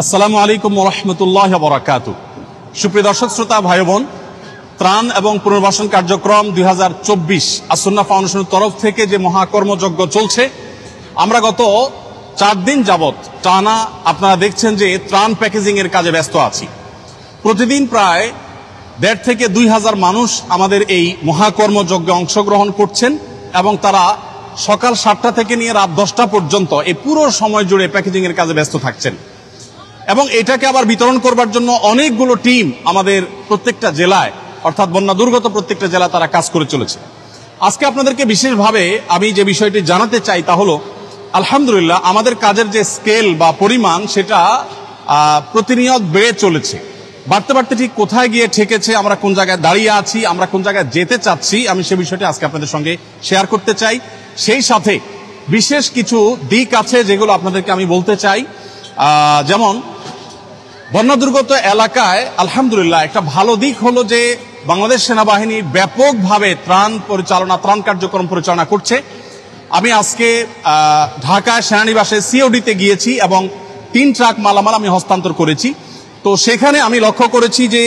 আসসালামু আলাইকুম ওয়া রাহমাতুল্লাহি ওয়া বারাকাতুহু। সুপ্রিয় দর্শক শ্রোতা ভাই বোন, ত্রাণ এবং পুনর্বাসন কার্যক্রম 2024 আসুন্নাহ ফাউন্ডেশনের তরফ থেকে যে মহাকর্মযজ্ঞ চলছে, আমরা গত 4 দিন যাবত টানা আপনারা দেখছেন যে ত্রাণ প্যাকেজিং এর কাজে ব্যস্ত আছি। প্রতিদিন প্রায় 1.5 থেকে 2,000 মানুষ আমাদের এই মহাকর্মযজ্ঞে অংশগ্রহণ করছেন এবং তারা সকাল 7টা থেকে নিয়ে রাত 10টা পর্যন্ত এই পুরো সময় জুড়ে প্যাকেজিং এর কাজে ব্যস্ত থাকছেন এবং এটাকে আবার বিতরণ করবার জন্য অনেকগুলো টিম আমাদের প্রত্যেকটা জেলায়, অর্থাৎ বন্যা দুর্গত প্রত্যেকটা জেলা তারা কাজ করে চলেছে। আজকে আপনাদেরকে বিশেষভাবে আমি যে বিষয়টি জানাতে চাই তা হলো, আলহামদুলিল্লাহ আমাদের কাজের যে স্কেল বা পরিমাণ সেটা প্রতিনিয়ত বেড়ে চলেছে। বাড়তে বাড়তে ঠিক কোথায় গিয়ে ঠেকেছে, আমরা কোন জায়গায় দাঁড়িয়ে আছি, আমরা কোন জায়গায় যেতে চাচ্ছি, আমি সে বিষয়টি আজকে আপনাদের সঙ্গে শেয়ার করতে চাই। সেই সাথে বিশেষ কিছু দিক আছে যেগুলো আপনাদেরকে আমি বলতে চাই। যেমন বন্যা দুর্গত এলাকায় আলহামদুলিল্লাহ একটা ভালো দিক হলো যে বাংলাদেশ সেনাবাহিনী ব্যাপকভাবে ত্রাণ কার্যক্রম পরিচালনা করছে। আমি আজকে ঢাকায় সেনানিবাসে সিওডিতে গিয়েছি এবং 3 ট্রাক মালামাল আমি হস্তান্তর করেছি। তো সেখানে আমি লক্ষ্য করেছি যে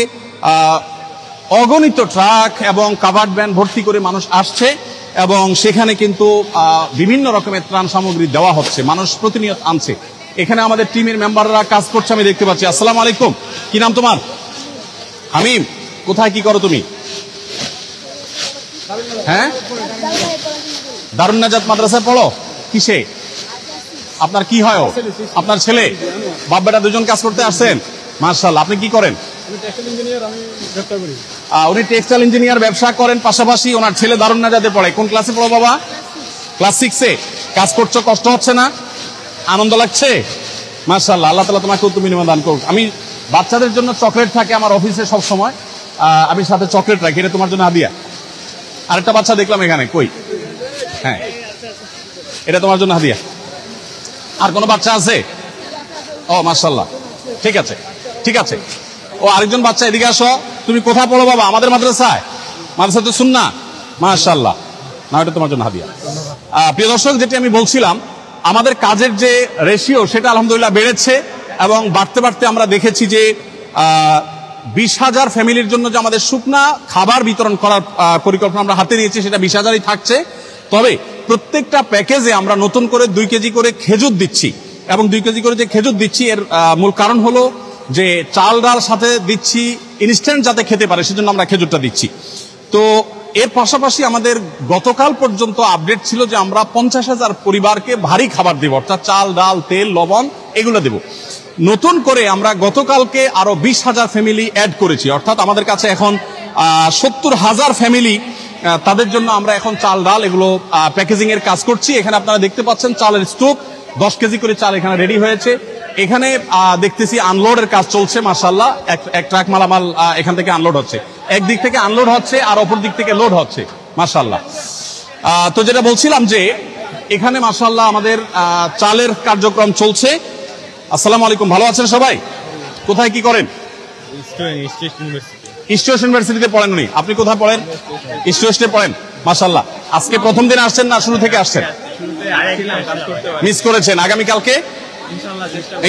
অগণিত ট্রাক এবং কাভার্ড ভ্যান ভর্তি করে মানুষ আসছে এবং সেখানে কিন্তু বিভিন্ন রকমের ত্রাণ সামগ্রী দেওয়া হচ্ছে, মানুষ প্রতিনিয়ত আনছে। এখানে আমাদের টিমের মেম্বাররা কাজ করছে, আমি দেখতে পাচ্ছি। আসসালামু আলাইকুম, কি নাম তোমার? হামিম, কোথায় কি করো তুমি? হ্যাঁ, দারুন নাজাত মাদ্রাসায় পড়ো। কিসে? আপনার কি হয়? আপনার ছেলে? বাপ বেটা দুজন কাজ করতে আসছেন, মাশাআল্লাহ। আপনি কি করেন? উনি টেক্সটাইল ইঞ্জিনিয়ার ব্যবসা করেন, পাশাপাশি ওনার ছেলে দারুন নাজাতে পড়ে। কোন ক্লাসে পড়ো বাবা? ক্লাস 6-এ। কাজ করছো, কষ্ট হচ্ছে না? আনন্দ লাগছে? মাশাআল্লাহ, আল্লাহ তাআলা তোমাকে উত্তম বিনিময় দান করুক। আমি বাচ্চাদের জন্য চকলেট থাকে আমার অফিসে সব সময়, আমি সাথে চকলেট রাখি, এটা তোমার জন্য হাদিয়া। আরেকটা বাচ্চা দেখলাম এখানে, কই? হ্যাঁ, এটা তোমার জন্য হাদিয়া। আর কোনো বাচ্চা আছে? ও মাশাআল্লাহ, ঠিক আছে ঠিক আছে। ও আরেকজন বাচ্চা, এদিকে আসো। তুমি কোথায় পড়ো বাবা? আমাদের মাদ্রাসায়? মাদ্রাসাতে সুন্নাহ, মাশাআল্লাহ। না, এটা তোমার জন্য হাদিয়া। প্রিয় দর্শক, যেটি আমি বলছিলাম, আমাদের কাজের যে রেশিও সেটা আলহামদুলিল্লাহ বেড়েছে এবং বাড়তে বাড়তে আমরা দেখেছি যে 20,000 ফ্যামিলির জন্য যে আমাদের শুকনা খাবার বিতরণ করার পরিকল্পনা আমরা হাতে নিয়েছি, সেটা 20,000-ই থাকছে। তবে প্রত্যেকটা প্যাকেজে আমরা নতুন করে 2 কেজি করে খেজুর দিচ্ছি এবং 2 কেজি করে যে খেজুর দিচ্ছি এর মূল কারণ হলো যে চাল ডাল সাথে দিচ্ছি ইনস্ট্যান্ট যাতে খেতে পারে, সেজন্য আমরা খেজুরটা দিচ্ছি। তো এর পাশাপাশি আমাদের গতকাল পর্যন্ত আপডেট ছিল যে আমরা 50,000 পরিবারকে ভারী খাবার দেব, অর্থাৎ চাল ডাল তেল লবণ এগুলো দেব। নতুন করে আমরা গতকালকে আরো 20,000 ফ্যামিলি অ্যাড করেছি, অর্থাৎ আমাদের কাছে এখন 70,000 ফ্যামিলি, তাদের জন্য আমরা এখন চাল ডাল এগুলো প্যাকেজিং এর কাজ করছি। এখানে আপনারা দেখতে পাচ্ছেন চালের স্তূপ, 10 কেজি করে চাল এখানে রেডি হয়েছে। এখানে দেখতেছি আনলোডের কাজ চলছে, মাশাআল্লাহ। এক ট্রাক মালামাল এখান থেকে আনলোড হচ্ছে, একদিক থেকে আনলোড হচ্ছে আর অপর দিক থেকে লোড হচ্ছে, মাশাআল্লাহ। তো যেটা বলছিলাম যে এখানে মাশাআল্লাহ আমাদের চালের কার্যক্রম চলছে। আসসালামু আলাইকুম, ভালো আছেন সবাই? কোথায় কি করেন? ইস্ট ওয়েস্ট ইউনিভার্সিটিতে পড়েন উনি। আপনি কোথায় পড়েন? ইস্ট ওয়েস্টে পড়েন, মাশাআল্লাহ। আজকে প্রথম দিন আসছেন না শুরু থেকে আসছেন? মিস করেছেন, আগামীকালকে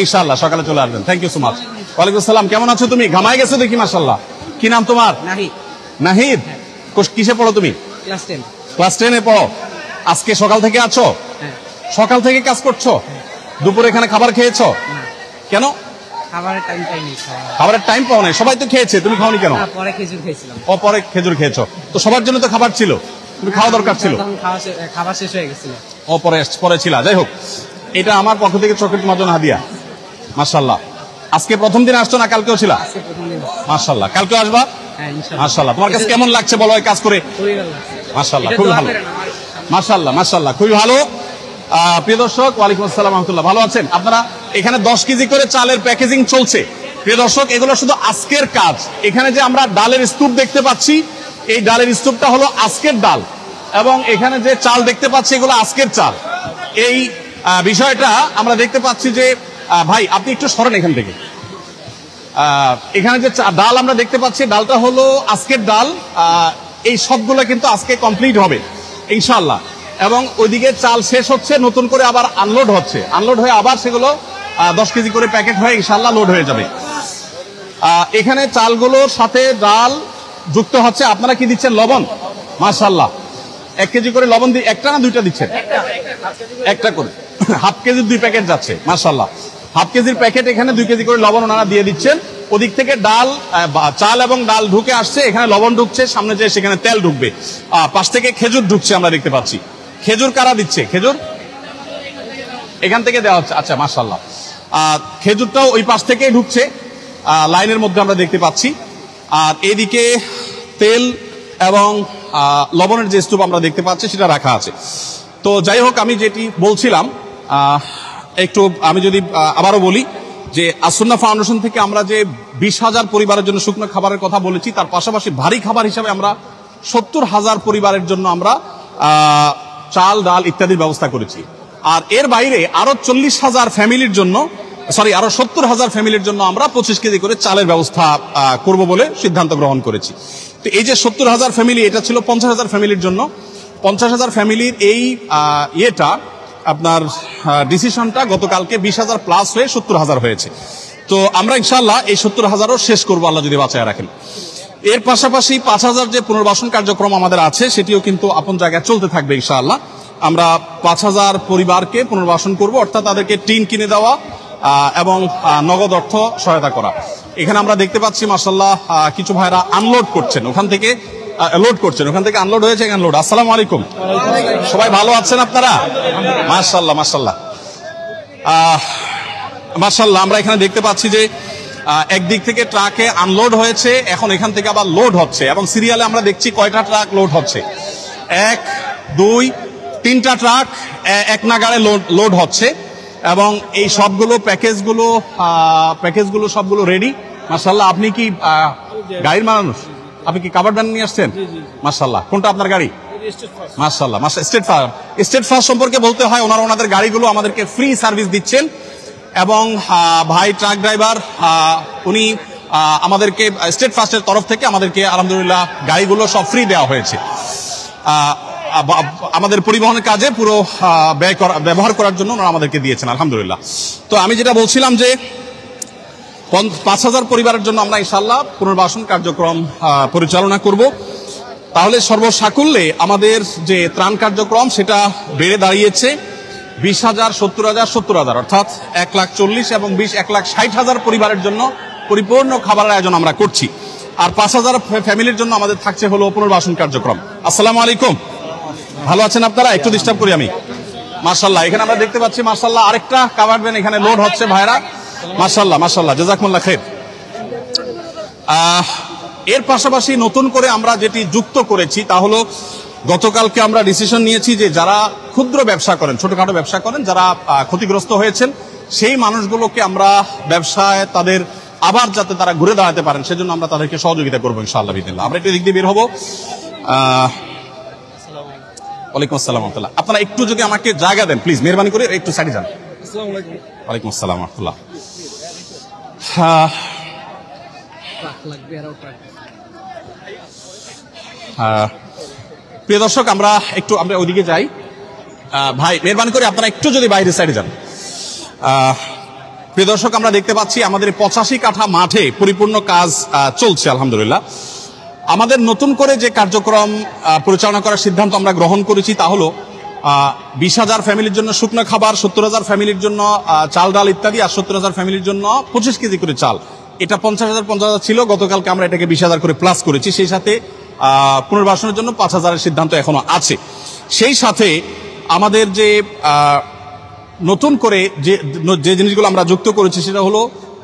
ইনশাআল্লাহ সকালে চলে আসবেন। Thank you so much. ওয়ালাইকুম আসসালাম, কেমন আছো তুমি? ঘামাই গেছো দেখি, মাশাআল্লাহ। কি নাম তোমার? নাহিদ। নাহিদ, কিসে পড়ো তুমি? ক্লাস 10। ক্লাস 10-এ পড়ো। আজকে সকাল থেকে আছো? সকাল থেকে কাজ করছো? দুপুরে এখানে খাবার খেয়েছো? কেন? খাবারের টাইম পাও নাই? সবাই তো খেয়েছে, তুমি খাওনি কেন? পরে খেজুর খেয়েছিলাম। ও, পরে খেজুর খেয়েছো। তো সবার জন্য তো খাবার ছিল, তুমি খাওয়া দরকার ছিল। খাবার শেষ হয়ে গেছিল। ও, পরে ছিল। যাই হোক, এটা আমার পক্ষ থেকে চকলেট তোমার জন্য হাদিয়া, মাশাআল্লাহ। আজকে প্রথম দিন আসছো না কালকেও ছিল? মাশাআল্লাহ, কালকেও আসবা? মাশাআল্লাহ। তোমার কাছে কেমন লাগছে বলো এই কাজ করে? মাশাআল্লাহ, খুবই ভালো। মাশাআল্লাহ মাশাআল্লাহ, খুবই ভালো। প্রিয় দর্শক, ওয়ালাইকুম আসসালাম রাহমাতুল্লাহ, ভালো আছেন আপনারা? এখানে 10 কেজি করে চালের প্যাকেজিং চলছে। প্রিয় দর্শক, এগুলো শুধু আজকের কাজ। এখানে যে আমরা ডালের স্তূপ দেখতে পাচ্ছি, এই ডালের স্তূপটা হলো আজকের ডাল এবং এখানে যে চাল দেখতে পাচ্ছি এগুলো আজকের চাল। এই বিষয়টা আমরা দেখতে পাচ্ছি যে ভাই আপনি একটু সরেন এখান থেকে। এখানে যে ডাল আমরা দেখতে পাচ্ছি, ডালটা হলো আজকের ডাল। এই সবগুলো কিন্তু আজকে কমপ্লিট হবে ইনশাআল্লাহ। এবং ওইদিকে চাল শেষ হচ্ছে, নতুন করে আবার আনলোড হচ্ছে, আনলোড হয়ে আবার সেগুলো 10 কেজি করে প্যাকেট হয়ে ইনশাল্লাহ লোড হয়ে যাবে। এখানে চালগুলোর সাথে ডাল যুক্ত হচ্ছে। আপনারা কি দিচ্ছেন? লবণ। মাশাআল্লাহ, 1 কেজি করে লবণ দিয়ে একটা না দুইটা দিচ্ছেন? একটা করে, হাফ কেজির 2 প্যাকেট যাচ্ছে। মাশাআল্লাহ, হাফ কেজির প্যাকেট এখানে 2 কেজি করে লবণ ওনারা দিয়ে দিচ্ছেন। ওদিক থেকে ডাল, চাল এবং ডাল ঢুকে আসছে, এখানে লবণ ঢুকছে, সামনে যে সেখানে তেল ঢুকবে, পাশ থেকে খেজুর ঢুকছে আমরা দেখতে পাচ্ছি। খেজুর কারা দিচ্ছে? খেজুর এখান থেকে দেওয়া হচ্ছে। আচ্ছা, মাশাআল্লাহ, খেজুরটাও ওই পাশ থেকে ঢুকছে, লাইনের মধ্যে আমরা দেখতে পাচ্ছি। আর এদিকে তেল এবং লবণের যে স্তূপ আমরা দেখতে পাচ্ছি সেটা রাখা আছে। তো যাই হোক, আমি যেটি বলছিলাম, একটু আমি যদি আবারও বলি যে আসুন্নাহ ফাউন্ডেশন থেকে আমরা যে 20,000 পরিবারের জন্য শুকনো খাবারের কথা বলেছি, তার পাশাপাশি ভারী খাবার হিসাবে আমরা 70,000 পরিবারের জন্য আমরা চাল, ডাল ইত্যাদির ব্যবস্থা করেছি। আর এর বাইরে আরো 40,000 ফ্যামিলির জন্য, আরো 70,000 ফ্যামিলির জন্য আমরা 25 কেজি করে চালের ব্যবস্থা করব বলে সিদ্ধান্ত গ্রহণ করেছি। তো এই যে 70,000 ফ্যামিলি, এটা ছিল 50,000 ফ্যামিলির জন্য। 50,000 ফ্যামিলির এই আপনার ডিসিশনটা গতকালকে 20,000 প্লাস হয়ে 70,000 হয়েছে। তো আমরা ইনশাআল্লাহ এই 70,000ও শেষ করবো, আল্লাহ যদি বাঁচায় রাখেন। এর পাশাপাশি 5,000 যে পুনর্বাসন কার্যক্রম আমাদের আছে সেটিও কিন্তু আপন জায়গায় চলতে থাকবে ইনশাআল্লাহ। আমরা 5,000 পরিবারকে পুনর্বাসন করব, অর্থাৎ তাদেরকে টিন কিনে দেওয়া এবং নগদ অর্থ সহায়তা করা। এখানে আমরা দেখতে পাচ্ছি মাশাআল্লাহ কিছু ভাইরা আনলোড করছেন, ওখান থেকে লোড করছেন, ওখান থেকে আনলোড হয়েছে, এখানে লোড। আসসালামু আলাইকুম, সবাই ভালো আছেন আপনারা? মাশাআল্লাহ, মাশাআল্লাহ, মাশাআল্লাহ। আমরা এখানে দেখতে পাচ্ছি যে একদিক থেকে ট্রাকে আনলোড হয়েছে, এখন এখান থেকে আবার লোড হচ্ছে, এবং সিরিয়ালে আমরা দেখছি কয়টা ট্রাক লোড হচ্ছে। 1, 2, 3টা ট্রাক এক নাগাড়ে লোড হচ্ছে, এবং এই সবগুলো প্যাকেজগুলো সবগুলো রেডি। মাশাআল্লাহ, আপনি কি গাড়ির মানুষ? আপনি কি কাভার ভ্যান নিয়ে আসছেন? মাশাআল্লাহ, কোনটা আপনার গাড়ি? মাশাআল্লাহ, স্টেট ফার্স্ট সম্পর্কে বলতে হয়, ওনাদের গাড়িগুলো আমাদেরকে ফ্রি সার্ভিস দিচ্ছেন, এবং ভাই ট্রাক ড্রাইভার উনি আমাদেরকে স্টেট ফার্স্টের তরফ থেকে আমাদেরকে আলহামদুলিল্লাহ গাড়িগুলো সব ফ্রি দেওয়া হয়েছে আমাদের পরিবহনের কাজে পুরো ব্যবহার করার জন্য ওনারা আমাদেরকে দিয়েছেন আলহামদুলিল্লাহ। তো আমি যেটা বলছিলাম যে 5,000 পরিবারের জন্য আমরা ইনশাআল্লাহ পুনর্বাসন কার্যক্রম পরিচালনা করব। তাহলে সর্বসাকুল্যে আমাদের যে ত্রাণ কার্যক্রম সেটা বেড়ে দাঁড়িয়েছে 20,000, 70,000, 70,000, অর্থাৎ 1,40,000 এবং 1,60,000 পরিবারের জন্য পরিপূর্ণ খাবারের আয়োজন আমরা করছি। আর 5,000 ফ্যামিলির জন্য আমাদের থাকছে হলো পুনর্বাসন কার্যক্রম। আসসালামু আলাইকুম, ভালো আছেন আপনারা? একটু ডিস্টার্ব করি আমি। মাশাআল্লাহ, এখানে আমরা দেখতে পাচ্ছি মাশাআল্লাহ আরেকটা কাভার ভ্যান এখানে লোড হচ্ছে ভাইরা। মাশাআল্লাহ, মাশাআল্লাহ, জাযাকুমুল্লাহ খাইর। এর পাশাপাশি নতুন করে আমরা যেটি যুক্ত করেছি তা হলো গতকালকে আমরা ডিসিশন নিয়েছি যে যারা ক্ষুদ্র ব্যবসা করেন, ছোটখাটো ব্যবসা করেন, যারা ক্ষতিগ্রস্ত হয়েছেন, সেই মানুষগুলোকে আমরা ব্যবসায় তাদের আবার যাতে তারা ঘুরে দাঁড়াতে পারেন সেজন্য আমরা তাদেরকে সহযোগিতা করবো ইনশাআল্লাহ বিদিল্লাহ। আমরা একটু দিক দিয়ে বের হবো। ওয়ালাইকুম আসসালাম রাহমাতুল্লাহ। আপনারা একটু যদি আমাকে জায়গা দেন প্লিজ, মেহরবানি করে একটু সাইডে যান। ওয়ালাইকুম আসসালাম রাহমাতুল্লাহ। প্রিয় দর্শক, আমরা ওইদিকে যাই। ভাই মেহরবানি করে আপনারা একটু যদি বাইরে সাইডে যান। প্রিয় দর্শক, আমরা দেখতে পাচ্ছি আমাদের 85 কাঠা মাঠে পরিপূর্ণ কাজ চলছে আলহামদুলিল্লাহ। আমাদের নতুন করে যে কার্যক্রম পরিচালনা করার সিদ্ধান্ত আমরা গ্রহণ করেছি তা হলো 20,000 ফ্যামিলির জন্য শুকনো খাবার, 70,000 ফ্যামিলির জন্য চাল ডাল ইত্যাদি, আর 70,000 ফ্যামিলির জন্য 25 কেজি করে চাল। এটা 50,000 ছিল, গতকালকে আমরা এটাকে 20,000 করে প্লাস করেছি। সেই সাথে পুনর্বাসনের জন্য 5,000-এর সিদ্ধান্ত এখনো আছে। সেই সাথে আমাদের যে নতুন করে যে জিনিসগুলো আমরা যুক্ত করেছি সেটা হলো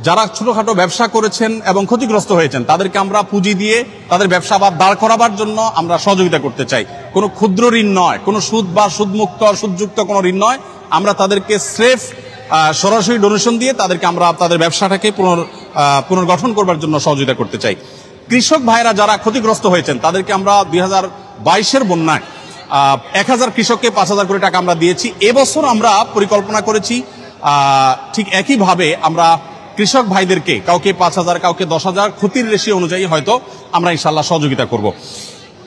যারা ছোটখাটো ব্যবসা করেছেন এবং ক্ষতিগ্রস্ত হয়েছেন তাদেরকে আমরা পুঁজি দিয়ে তাদের ব্যবসা আবার দাঁড় করাবার জন্য আমরা সহযোগিতা করতে চাই। কোনো ক্ষুদ্র ঋণ নয়, কোনো সুদ বা সুদমুক্ত সুদযুক্ত কোনো ঋণ নয়। আমরা তাদেরকে স্রেফ সরাসরি ডোনেশন দিয়ে তাদেরকে আমরা তাদের ব্যবসাটাকে পুনর্গঠন করবার জন্য সহযোগিতা করতে চাই। কৃষক ভাইরা যারা ক্ষতিগ্রস্ত হয়েছেন তাদেরকে আমরা 2022-এর বন্যায় 1,000 কৃষককে 5,000 করে টাকা আমরা দিয়েছি। এবছর আমরা পরিকল্পনা করেছি ঠিক একইভাবে আমরা কৃষক ভাইদেরকে কাউকে 5,000, কাউকে 10,000 ক্ষতির রেশিও অনুযায়ী হয়তো আমরা ইনশাআল্লাহ সহযোগিতা করব।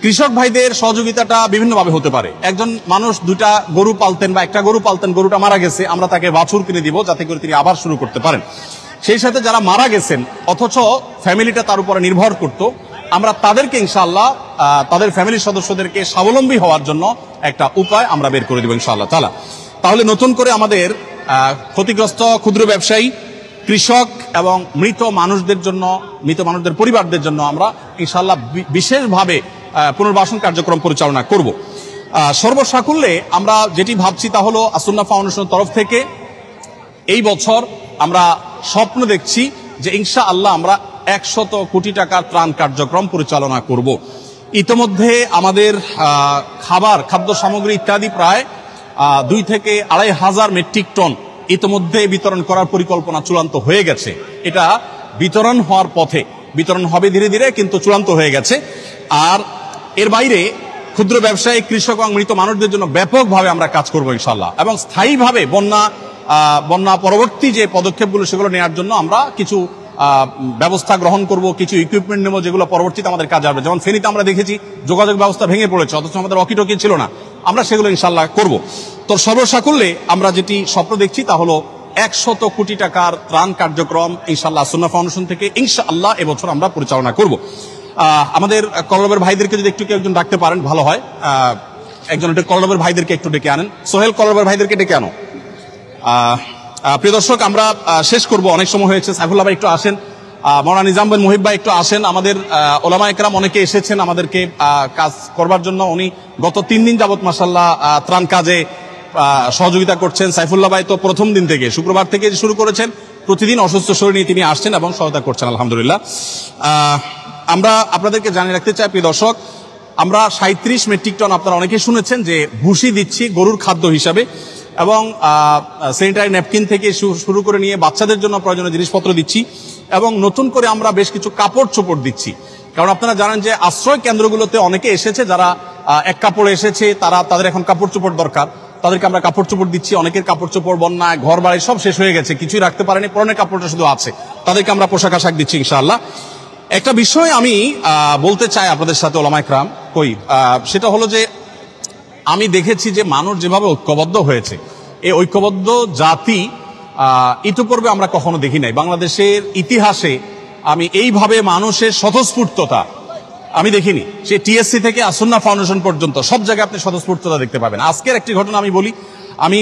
কৃষক ভাইদের সহযোগিতাটা বিভিন্নভাবে হতে পারে। একজন মানুষ দুটা গরু পালতেন বা একটা গরু পালতেন, গরুটা মারা গেছে, আমরা তাকে বাছুর কিনে দিব যাতে করে তিনি আবার শুরু করতে পারেন। সেই সাথে যারা মারা গেছেন অথচ ফ্যামিলিটা তার উপরে নির্ভর করত, আমরা তাদেরকে ইনশাআল্লাহ তাদের ফ্যামিলির সদস্যদেরকে স্বাবলম্বী হওয়ার জন্য একটা উপায় আমরা বের করে দেব ইনশাআল্লাহ তাআলা। তাহলে নতুন করে আমাদের ক্ষতিগ্রস্ত ক্ষুদ্র ব্যবসায়ী, কৃষক এবং মৃত মানুষদের পরিবারদের জন্য আমরা ইনশাআল্লাহ বিশেষভাবে পুনর্বাসন কার্যক্রম পরিচালনা করব। সর্বসাকুল্যে আমরা যেটি ভাবছি তা হলো আসুন্নাহ ফাউন্ডেশনের তরফ থেকে এই বছর আমরা স্বপ্ন দেখছি যে ইনশাআল্লাহ আমরা 100 কোটি টাকার ত্রাণ কার্যক্রম পরিচালনা করব। ইতোমধ্যে আমাদের খাদ্য সামগ্রী ইত্যাদি প্রায় 2 থেকে 2,500 মেট্রিক টন ইতোমধ্যে বিতরণ করার পরিকল্পনা চূড়ান্ত হয়ে গেছে। এটা বিতরণ হওয়ার পথে, বিতরণ হবে ধীরে ধীরে, কিন্তু চূড়ান্ত হয়ে গেছে। আর এর বাইরে ক্ষুদ্র ব্যবসায়ী, কৃষক এবং মৃত মানুষদের জন্য ব্যাপকভাবে আমরা কাজ করবো ইনশাআল্লাহ, এবং স্থায়ীভাবে বন্যা পরবর্তী যে পদক্ষেপগুলো সেগুলো নেওয়ার জন্য আমরা কিছু ব্যবস্থা গ্রহণ করব, কিছু ইকুইপমেন্ট নেব যেগুলো পরবর্তীতে আমাদের কাজে আসবে। যেমন ফেনীতে আমরা দেখেছি যোগাযোগ ব্যবস্থা ভেঙে পড়েছে, অথচ আমাদের অকিটকি ছিল না, আমরা সেগুলো ইনশাআল্লাহ করব। তো সর্বসাকুল্যে আমরা যেটি স্বপ্ন দেখছি তা হলো 100 কোটি টাকার ত্রাণ কার্যক্রম ইনশাআল্লাহ আসুন্নাহ ফাউন্ডেশন থেকে ইনশাআল্লাহ এবছর আমরা পরিচালনা করব। আমাদের কলরবের ভাইদেরকে যদি একটু একজন ডাকতে পারেন ভালো হয়। একজন একটু কলরবের ভাইদেরকে একটু ডেকে আনেন। সোহেল, কলরবের ভাইদেরকে ডেকে আনো। প্রিয় দর্শক, আমরা শেষ করব, অনেক সময় হয়েছে। সাইফুল্লাহ ভাই একটু আসেন, মাওলানা নিজাম বিন মুহিব ভাই একটু আসেন। আমাদের ওলামা একরাম অনেকে এসেছেন আমাদেরকে কাজ করবার জন্য। উনি গত 3 দিন যাবত মাশাআল্লাহ ত্রাণ কাজে সহযোগিতা করছেন। সাইফুল্লাহ ভাই তো প্রথম দিন থেকে, শুক্রবার থেকে শুরু করেছেন, প্রতিদিন অসুস্থ শরীর নিয়ে তিনি আসছেন এবং সহায়তা করছেন আলহামদুলিল্লাহ। আমরা আপনাদেরকে জানিয়ে রাখতে চাই প্রিয় দর্শক, আমরা 37 মেট্রিক টন, আপনারা অনেকেই শুনেছেন যে ভুসি দিচ্ছি গরুর খাদ্য হিসাবে, এবং স্যানিটারি ন্যাপকিন থেকে শুরু করে নিয়ে বাচ্চাদের জন্য প্রয়োজনীয় জিনিসপত্র দিচ্ছি, এবং নতুন করে আমরা বেশ কিছু কাপড় চোপড় দিচ্ছি। কারণ আপনারা জানেন যে আশ্রয় কেন্দ্রগুলোতে অনেকে এসেছে যারা এক কাপড়ে এসেছে, তাদের এখন কাপড় চোপড় দরকার, তাদেরকে আমরা কাপড় চোপড় দিচ্ছি। অনেকের কাপড় চোপড় বন্যায় ঘর বাড়ি সব শেষ হয়ে গেছে, কিছুই রাখতে পারেনি, পরনের কাপড়টা শুধু আছে, তাদেরকে আমরা পোশাক আশাক দিচ্ছি ইনশাআল্লাহ। একটা বিষয় আমি বলতে চাই আপনাদের সাথে ওলামা একরাম, সেটা হলো যে আমি দেখেছি যে মানুষ যেভাবে ঐক্যবদ্ধ হয়েছে, এই ঐক্যবদ্ধ জাতি ইতিপূর্বে আমরা কখনো দেখি নাই। বাংলাদেশের ইতিহাসে আমি এইভাবে মানুষের স্বতঃস্ফূর্ততা আমি দেখিনি। সে টিএসসি থেকে আসুন্নাহ ফাউন্ডেশন পর্যন্ত সব জায়গায় আপনি স্বতঃস্ফূর্ততা দেখতে পাবেন। আজকের একটি ঘটনা আমি বলি। আমি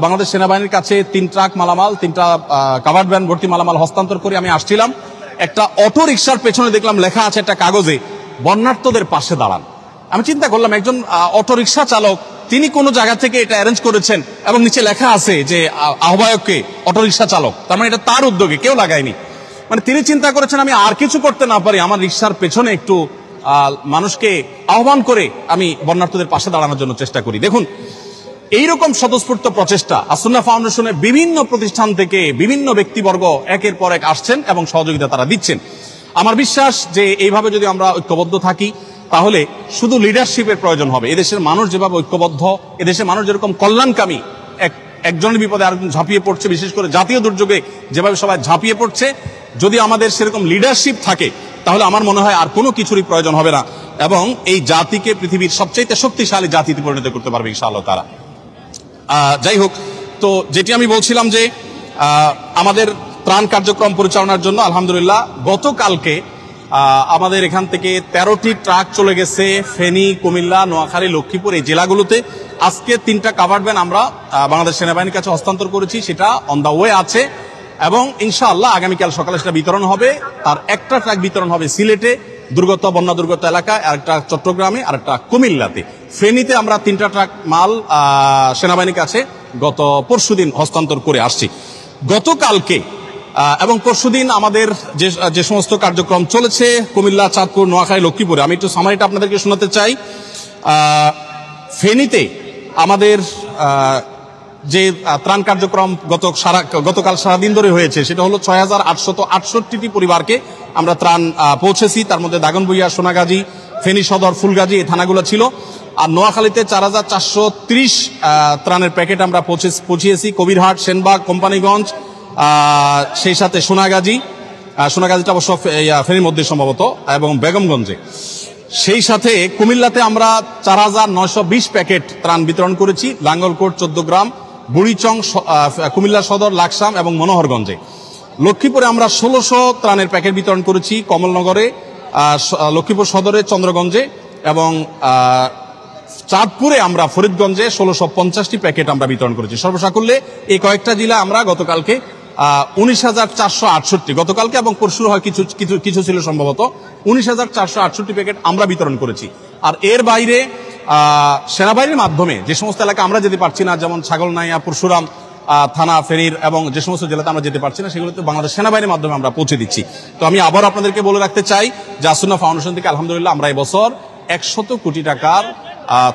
বাংলাদেশ সেনাবাহিনীর কাছে 3 ট্রাক মালামাল, 3টা কাভার্ড ভ্যান ভর্তি মালামাল হস্তান্তর করে আমি আসছিলাম। একটা অটো রিকশার পেছনে দেখলাম লেখা আছে একটা কাগজে, বন্যার্তদের পাশে দাঁড়ান। আমি চিন্তা করলাম একজন অটো রিকশা চালক তিনি কোন জায়গা থেকে এটা অ্যারেঞ্জ করেছেন, এবং নিচে লেখা আছে যে আহ্বায়ককে অটো রিকশা চালক, তার মানে এটা তার উদ্যোগে, কেউ লাগায়নি। মানে তিনি চিন্তা করেছেন আমি আর কিছু করতে না পারি, আমার রিকশার পেছনে একটু মানুষকে আহ্বান করে আমি বন্যার্তদের পাশে দাঁড়ানোর জন্য চেষ্টা করি। দেখুন, এইরকম স্বতঃস্ফূর্ত প্রচেষ্টা আসুন্নাহ ফাউন্ডেশনের বিভিন্ন প্রতিষ্ঠান থেকে বিভিন্ন ব্যক্তিবর্গ একের পর এক আসছেন এবং সহযোগিতা তারা দিচ্ছেন। আমার বিশ্বাস যে এইভাবে যদি আমরা ঐক্যবদ্ধ থাকি তাহলে শুধু লিডারশিপের প্রয়োজন হবে। এদেশের মানুষ যেভাবে ঐক্যবদ্ধ, এদেশের মানুষ যেরকম কল্যাণকামী, একজনের বিপদে আরেকজন ঝাঁপিয়ে পড়ছে, বিশেষ করে জাতীয় দুর্যোগে যেভাবে সবাই ঝাঁপিয়ে পড়ছে, যদি আমাদের সেরকম লিডারশিপ থাকে তাহলে আমার মনে হয় আর কোনো কিছুরই প্রয়োজন হবে না, এবং এই জাতিকে পৃথিবীর সবচেয়ে শক্তিশালী জাতিতে পরিণত করতে পারবে ইনশাআল্লাহ তারা। যাই হোক, তো যেটি আমি বলছিলাম যে আমাদের ত্রাণ কার্যক্রম পরিচালনার জন্য আলহামদুলিল্লাহ গতকালকে আমাদের এখান থেকে 13টি ট্রাক চলে গেছে ফেনী, কুমিল্লা, নোয়াখালী, লক্ষ্মীপুর এই জেলাগুলোতে। আজকে 3টা কাভার্ড ভ্যান আমরা বাংলাদেশ সেনাবাহিনীর কাছে হস্তান্তর করেছি, সেটা অন দা ওয়ে আছে, এবং ইনশাআল্লাহ আগামীকাল সকালে সেটা বিতরণ হবে। তার একটা ট্রাক বিতরণ হবে সিলেটে বন্যা দুর্গত এলাকায়, আর একটা চট্টগ্রামে, আর একটা কুমিল্লাতে। ফেনীতে আমরা 3টা ট্রাক মাল সেনাবাহিনীর কাছে গত পরশুদিন হস্তান্তর করে আসছি। গতকালকে এবং পরশুদিন আমাদের যে সমস্ত কার্যক্রম চলেছে কুমিল্লা, চাঁদপুর, নোয়াখালী, লক্ষ্মীপুরে, আমি একটু সামারিটা আপনাদেরকে শোনাতে চাই। ফেনীতে আমাদের যে ত্রাণ কার্যক্রম গতকাল সারাদিন ধরে হয়েছে সেটা হলো 6,868টি পরিবারকে আমরা ত্রাণ পৌঁছেছি। তার মধ্যে দাগনভূঞা, সোনাগাজী, ফেনী সদর, ফুলগাজী এই থানাগুলো ছিল। আর নোয়াখালীতে 4,430 ত্রাণের প্যাকেট আমরা পৌঁছিয়েছি কবিরহাট, সেনবাগ, কোম্পানিগঞ্জ, সেই সাথে সোনাগাজীটা অবশ্য ফেনীর মধ্যে সম্ভবত, এবং বেগমগঞ্জে। সেই সাথে কুমিল্লাতে আমরা 4920 প্যাকেট ত্রাণ বিতরণ করেছি, লাঙ্গলকোট 14 গ্রাম, বুড়িচং, কুমিল্লা সদর, লাকসাম এবং মনোহরগঞ্জে। লক্ষ্মীপুরে আমরা 1600 ত্রাণের প্যাকেট বিতরণ করেছি, কমলনগরে, লক্ষ্মীপুর সদরে, চন্দ্রগঞ্জে এবং চাঁদপুরে আমরা ফরিদগঞ্জে 1650টি প্যাকেট আমরা বিতরণ করেছি। সর্বসাকুল্যে এই কয়েকটা জেলা আমরা গতকালকে 19,468 গতকালকে এবং পরশু হয় কিছু কিছু কিছু ছিল সম্ভবত 19,468 প্যাকেট আমরা বিতরণ করেছি। আর এর বাইরে সেনাবাহিনীর মাধ্যমে যে সমস্ত এলাকা আমরা যেতে পারছি না, যেমন ছাগলনাইয়া, পরশুরাম থানা, ফেনীর এবং যে সমস্ত জেলাতে আমরা যেতে পারছি না, সেগুলোতে বাংলাদেশ সেনাবাহিনীর মাধ্যমে আমরা পৌঁছে দিচ্ছি। তো আমি আবার আপনাদেরকে বলে রাখতে চাই যে আসুন্নাহ ফাউন্ডেশন থেকে আলহামদুলিল্লাহ আমরা এবছর 100 কোটি টাকার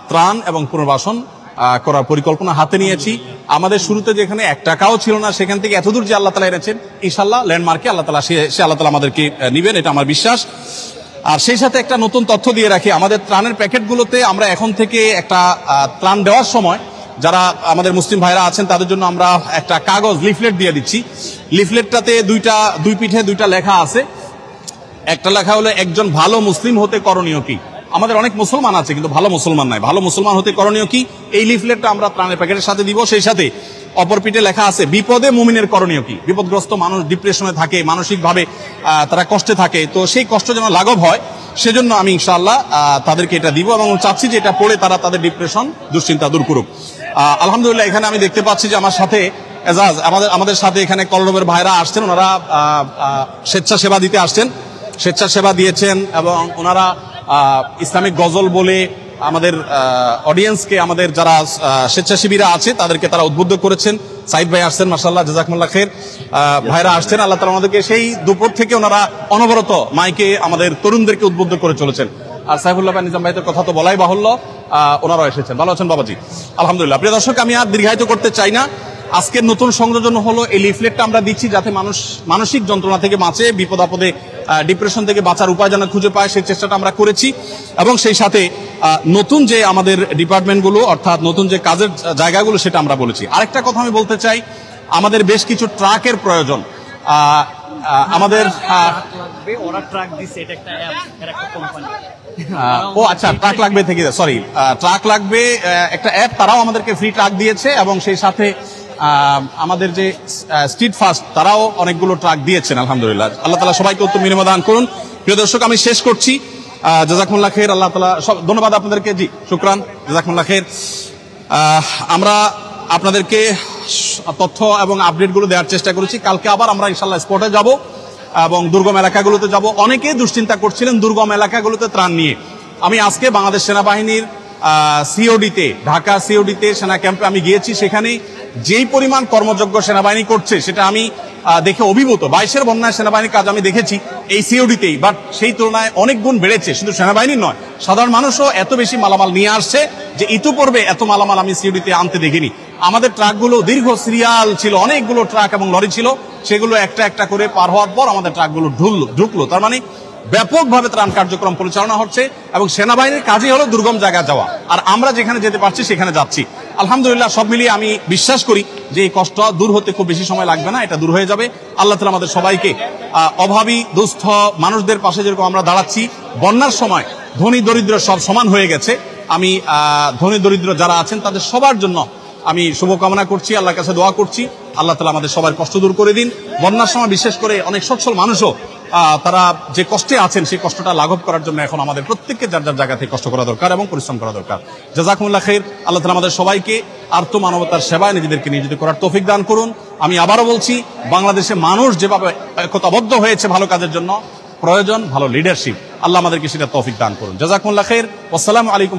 ত্রাণ এবং পুনর্বাসন করার পরিকল্পনা হাতে নিয়েছি। আমাদের শুরুতে যেখানে 1 টাকাও ছিল না, সেখান থেকে এতদূর যে আল্লাহ তাআলা এনেছেন, ইনশাআল্লাহ ল্যান্ডমার্কে আল্লাহ তাআলা সে আল্লাহ তাআলা আমাদেরকে নিবেন, এটা আমার বিশ্বাস। আর সেই সাথে একটা নতুন তথ্য দিয়ে রাখি, আমাদের ত্রাণের প্যাকেটগুলোতে আমরা এখন থেকে একটা ত্রাণ দেওয়ার সময় যারা আমাদের মুসলিম ভাইরা আছেন তাদের জন্য আমরা একটা কাগজ লিফলেট দিয়ে দিচ্ছি। লিফলেটটাতে দুই পিঠে দুইটা লেখা আছে। একটা লেখা হলো একজন ভালো মুসলিম হতে করণীয় কি। আমাদের অনেক মুসলমান আছে কিন্তু ভালো মুসলমান নাই, ভালো মুসলমান হতে করণীয় কি, এই লিফলেটটা আমরা ত্রাণের প্যাকেটের সাথে দিব। সেই সাথে অপর পিঠে লেখা আছে বিপদে মুমিনের করণীয় কি। বিপদগ্রস্ত মানুষ ডিপ্রেশনে থাকে, মানসিকভাবে তারা কষ্টে থাকে, তো সেই কষ্ট যেন লাঘব হয় সেজন্য আমি ইনশাআল্লাহ তাদেরকে এটা দিব এবং চাচ্ছি যে এটা পড়ে তারা তাদের ডিপ্রেশন, দুশ্চিন্তা দূর করুক। আলহামদুলিল্লাহ এখানে আমি দেখতে পাচ্ছি যে আমার সাথে এজাজ, আমাদের সাথে এখানে কলরবের ভাইরা আসছেন, ওনারা স্বেচ্ছাসেবা দিতে আসছেন, স্বেচ্ছাসেবা দিয়েছেন এবং ওনারা ইসলামিক গজল বলে আমাদের অডিয়েন্সকে, আমাদের যারা স্বেচ্ছাসেবীরা আছে তাদেরকে তারা উদ্বুদ্ধ করেছেন। সাইদ ভাই আসছেন, মাশাআল্লাহ, জাযাকুমুল্লাহ খাইর। ভাইরা আসছেন, আল্লাহ তাআলা আমাদেরকে সেই দুপুর থেকে ওনারা অনবরত মাইকে আমাদের তরুণদেরকে উদ্বুদ্ধ করে চলেছেন। আর সাইফুল্লাহ ভাই, নিজাম ভাইদের কথা তো বলাই বাহুল্য, ওনারাও এসেছেন। ভালো আছেন বাবাজি? আলহামদুলিল্লাহ। প্রিয় দর্শক, আমি আর দীর্ঘায়িত করতে চাই না। আজকের নতুন সংযোজন হলো এই লিফলেটটা আমরা দিচ্ছি যাতে মানুষ মানসিক যন্ত্রণা থেকে বাঁচে, বিপদ আপদে ডিপ্রেশন থেকে বাঁচার উপায় যেন খুঁজে পায়, সেই চেষ্টাটা আমরা করেছি। এবং সেই সাথে নতুন যে আমাদের ডিপার্টমেন্টগুলো, অর্থাৎ নতুন যে কাজের জায়গাগুলো, সেটা আমরা বলেছি। আরেকটা কথা আমি বলতে চাই, আমাদের বেশ কিছু ট্রাকের প্রয়োজন। আমাদের ওরা ট্রাক দিচ্ছে, এটা একটা অ্যাপ, এর একটা কোম্পানি। ও আচ্ছা, ট্রাক লাগবে থেকে, সরি, ট্রাক লাগবে একটা অ্যাপ, তারাও আমাদেরকে ফ্রি ট্রাক দিয়েছে এবং সেই সাথে আমাদের যে স্ট্রিট ফাস্ট, তারাও অনেকগুলো ট্রাক দিয়েছেন। আলহামদুলিল্লাহ, আল্লাহ তাআলা সবাইকে উত্তম বিনিময় দান করুন। প্রিয় দর্শক, আমি শেষ করছি। জাযাকুমুল্লাহ খাইর, আল্লাহ তাআলা ধন্যবাদ আপনাদেরকে। জি, শুকরান, জাযাকুমুল্লাহ খাইর। আমরা আপনাদেরকে তথ্য এবং আপডেটগুলো দেওয়ার চেষ্টা করেছি। কালকে আবার আমরা ইনশাআল্লাহ স্পটে যাব এবং দুর্গম এলাকাগুলোতে যাব। অনেকেই দুশ্চিন্তা করছিলেন দুর্গম এলাকাগুলোতে ত্রাণ নিয়ে। আমি আজকে বাংলাদেশ সেনাবাহিনীর সিওডিতে, ঢাকা সিওডিতে সেনা ক্যাম্পে আমি গিয়েছি। সেখানে যেই পরিমাণ কর্মযোগ্য সেনাবাহিনী করছে সেটা আমি দেখে অভিভূত। 22-এর বন্যায় সেনাবাহিনীর কাজ আমি দেখেছি এই সিওডিতেই, বাট সেই তুলনায় অনেক গুণ বেড়েছে। শুধু সেনাবাহিনীর নয়, সাধারণ মানুষও এত বেশি মালামাল নিয়ে আসছে যে ইতিপূর্বে এত মালামাল আমি সিওডিতে আনতে দেখিনি। আমাদের ট্রাকগুলো দীর্ঘ সিরিয়াল ছিল, অনেকগুলো ট্রাক এবং লরি ছিল, সেগুলো একটা একটা করে পার হওয়ার পর আমাদের ট্রাকগুলো ঢুকলো। তার মানে ব্যাপকভাবে ত্রাণ কার্যক্রম পরিচালনা হচ্ছে এবং সেনাবাহিনীর কাজই হলো দুর্গম জায়গা যাওয়া, আর আমরা যেখানে যেতে পারছি সেখানে যাচ্ছি। আলহামদুলিল্লাহ, সব মিলিয়ে আমি বিশ্বাস করি যে এই কষ্ট দূর হতে খুব বেশি সময় লাগবে না, এটা দূর হয়ে যাবে। আল্লাহ তাআলা আমাদের সবাইকে অভাবী দুস্থ মানুষদের পাশে যেরকম আমরা দাঁড়াচ্ছি, বন্যার সময় ধনী দরিদ্র সব সমান হয়ে গেছে। আমি ধনী দরিদ্র যারা আছেন তাদের সবার জন্য আমি শুভকামনা করছি, আল্লাহর কাছে দোয়া করছি আল্লাহ তাআলা আমাদের সবার কষ্ট দূর করে দিন। বন্যার সময় বিশেষ করে অনেক সচ্ছল মানুষও তারা যে কষ্টে আছেন সেই কষ্টটা লাঘব করার জন্য এখন আমাদের প্রত্যেককে যার যার জায়গা থেকে কষ্ট করা দরকার এবং পরিশ্রম করা দরকার। জাযাকুমুল্লাহ খাইর। আল্লাহ তাআলা আমাদের সবাইকে আর্ত মানবতার সেবায় নিজেদেরকে নিয়োজিত করার তৌফিক দান করুন। আমি আবারও বলছি, বাংলাদেশে মানুষ যেভাবে একতাবদ্ধ হয়েছে ভালো কাজের জন্য, প্রয়োজন ভালো লিডারশিপ। আল্লাহ আমাদেরকে সেটা তৌফিক দান করুন। জাযাকুমুল্লাহ খাইর। আসসালামু আলাইকুম।